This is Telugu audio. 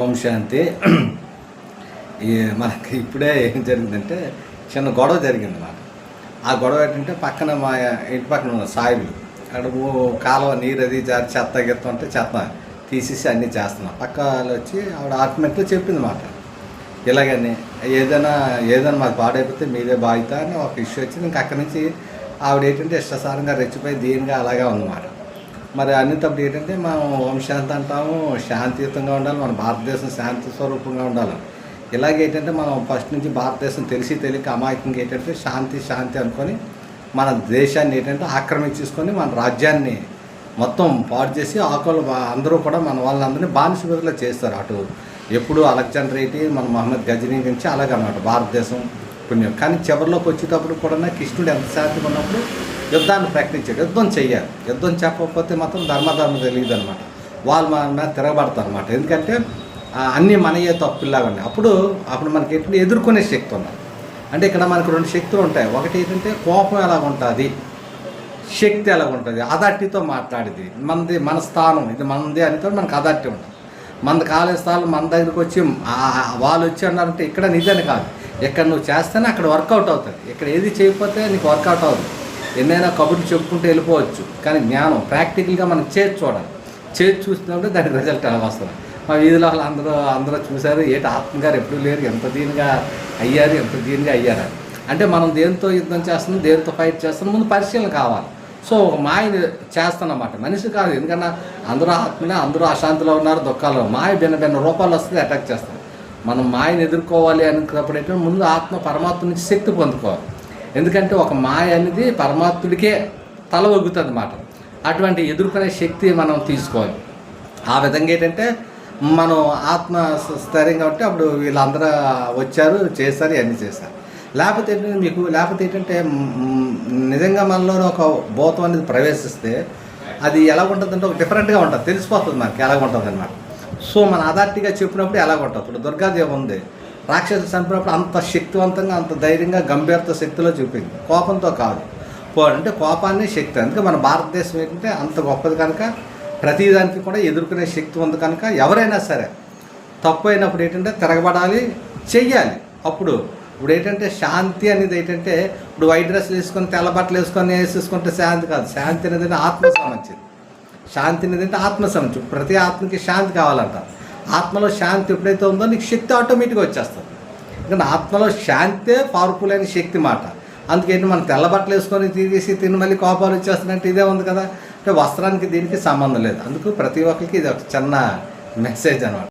ఓం శాంతి. ఈ మనకి ఇప్పుడే ఏం జరిగిందంటే చిన్న గొడవ జరిగింది మాట. ఆ గొడవ ఏంటంటే పక్కన మా ఇంటి పక్కన ఉన్న సాయిబులు అక్కడ కాలువ నీరు అది జారి చెత్త గిత్త ఉంటే చెత్త తీసేసి అన్నీ చేస్తున్నాం. పక్క వాళ్ళు వచ్చి ఆవిడ ఆర్గ్యుమెంట్లో చెప్పింది మాట. ఇలాగని ఏదైనా మాకు పాడైపోతే మీదే బాధ్యత అని ఒక ఇష్యూ వచ్చింది. ఇంక అక్కడి నుంచి ఆవిడ ఏంటంటే ఇష్టసారంగా రెచ్చిపోయి దీనిగా అలాగే ఉందన్నమాట. మరి అన్నిటప్పుడు ఏంటంటే మనం ఓం శాంతి అంటాము, శాంతియుతంగా ఉండాలి, మన భారతదేశం శాంతి స్వరూపంగా ఉండాలి. ఇలాగేంటంటే మనం ఫస్ట్ నుంచి భారతదేశం తెలియక అమాయకంగా ఏంటంటే శాంతి అనుకొని మన దేశాన్ని ఏంటంటే ఆక్రమించేసుకొని మన రాజ్యాన్ని మొత్తం పాడు చేసి అందరూ కూడా మన వాళ్ళందరినీ బానిస చేస్తారు. అటు ఎప్పుడు అలెగ్జాండర్ ఏంటి మన మహమ్మద్ గజనీ నుంచి అలాగనమాట భారతదేశం పుణ్యం. కానీ చివరిలోకి వచ్చేటప్పుడు కూడా కృష్ణుడు ఎంత శాంతిగా ఉన్నప్పుడు యుద్ధాన్ని ప్రకటించాడు. యుద్ధం చెయ్యాలి. యుద్ధం చెప్పకపోతే మాత్రం ధర్మధర్మం తెలియదు అనమాట. వాళ్ళు మన తిరగబడతారు అనమాట. ఎందుకంటే అన్నీ మనయే తప్పులాగా ఉన్నాయి. అప్పుడు మనకి ఏంటంటే ఎదుర్కొనే శక్తి ఉన్నది. అంటే ఇక్కడ మనకు రెండు శక్తులు ఉంటాయి. ఒకటి ఏంటంటే కోపం ఎలాగ ఉంటుంది, శక్తి ఎలాగ ఉంటుంది. అథారిటీతో మాట్లాడేది మన స్థానం, ఇది మనది అనితో మనకు అథారిటీ ఉంటుంది. మన కాలేజ్ స్థానం మన దగ్గరికి వచ్చి వాళ్ళు వచ్చి అన్నారంటే ఇక్కడ నిజాన్ని కాదు, ఇక్కడ నువ్వు చేస్తేనే అక్కడ వర్కౌట్ అవుతుంది. ఇక్కడ ఏది చేయకపోతే నీకు వర్కౌట్ అవుతుంది. ఎన్నైనా కబుర్లు చెప్పుకుంటూ వెళ్ళిపోవచ్చు, కానీ జ్ఞానం ప్రాక్టికల్గా మనం చేసి చూడాలి. చేసి చూసినప్పుడు దానికి రిజల్ట్ ఎలా వస్తుంది. మా వీధిలో వాళ్ళు అందరూ చూశారు, ఏటి ఆత్మగారు ఎప్పుడు లేరు, ఎంత దీనిగా అయ్యారు. అంటే మనం దేంతో యుద్ధం చేస్తున్నాం, దేంతో ఫైట్ చేస్తున్నాం, ముందు పరిశీలన కావాలి. సో ఒక మాయని చేస్తానన్నమాట. మనిషి కాదు, ఎందుకన్నా అందరూ ఆత్మనే, అందరూ అశాంతిలో ఉన్నారు, దుఃఖాల్లో. మాయ భిన్న రూపాలు వస్తుంది, అటాక్ చేస్తాం. మనం మాయని ఎదుర్కోవాలి అనుకున్నప్పుడు ఏంటంటే ముందు ఆత్మ పరమాత్మ నుంచి శక్తి పొందుకోవాలి. ఎందుకంటే ఒక మాయ అనేది పరమాత్ముడికే తల ఒగ్గుతుంది అన్నమాట. అటువంటి ఎదుర్కొనే శక్తి మనం తీసుకోవాలి. ఆ విధంగా ఏంటంటే మనం ఆత్మ స్థైర్యంగా ఉంటే అప్పుడు వీళ్ళందరూ వచ్చారు, చేశారు, ఇవన్నీ చేశారు. లేకపోతే ఏంటంటే నిజంగా మనలో ఒక భూతం అనేది ప్రవేశిస్తే అది ఎలా ఉంటుందంటే ఒక డిఫరెంట్గా ఉంటుంది, తెలిసిపోతుంది మనకి ఎలాగ ఉంటుంది అన్నమాట. సో మన అథారిటీగా చెప్పినప్పుడు ఎలాగ ఉంటుంది. ఇప్పుడు దుర్గాదేవి ఉంది, రాక్షసులు చంపినప్పుడు అంత శక్తివంతంగా, అంత ధైర్యంగా, గంభీరత శక్తిలో చూపింది, కోపంతో కాదు. అంటే కోపాన్ని శక్తి. అందుకే మన భారతదేశం ఏంటంటే అంత గొప్పది కనుక ప్రతిదానికి కూడా ఎదుర్కొనే శక్తి ఉంది కనుక ఎవరైనా సరే తప్పు అయినప్పుడు ఏంటంటే తిరగబడాలి, చెయ్యాలి. ఇప్పుడు ఏంటంటే శాంతి అనేది ఏంటంటే ఇప్పుడు వైట్ డ్రెస్లు వేసుకొని తెల్ల బట్టలు వేసుకుంటే శాంతి కాదు. శాంతి అనేది ఆత్మ సంబంధించింది. శాంతి అనేది ఆత్మ సంబంధించి. ప్రతి ఆత్మకి శాంతి కావాలంట. ఆత్మలో శాంతి ఎప్పుడైతే ఉందో నీకు శక్తి ఆటోమేటిక్గా వచ్చేస్తుంది. ఎందుకంటే ఆత్మలో శాంతే పవర్ఫుల్ అయిన శక్తి మాట. అందుకేంటి మనం తెల్ల బట్టలు వేసుకొని తిని మళ్ళీ కోపాలు వచ్చేస్తున్నట్టు ఇదే ఉంది కదా. అంటే వస్త్రానికి దీనికి సంబంధం లేదు. అందుకు ప్రతి ఒక్కరికి ఇది ఒక చిన్న మెసేజ్ అన్నమాట.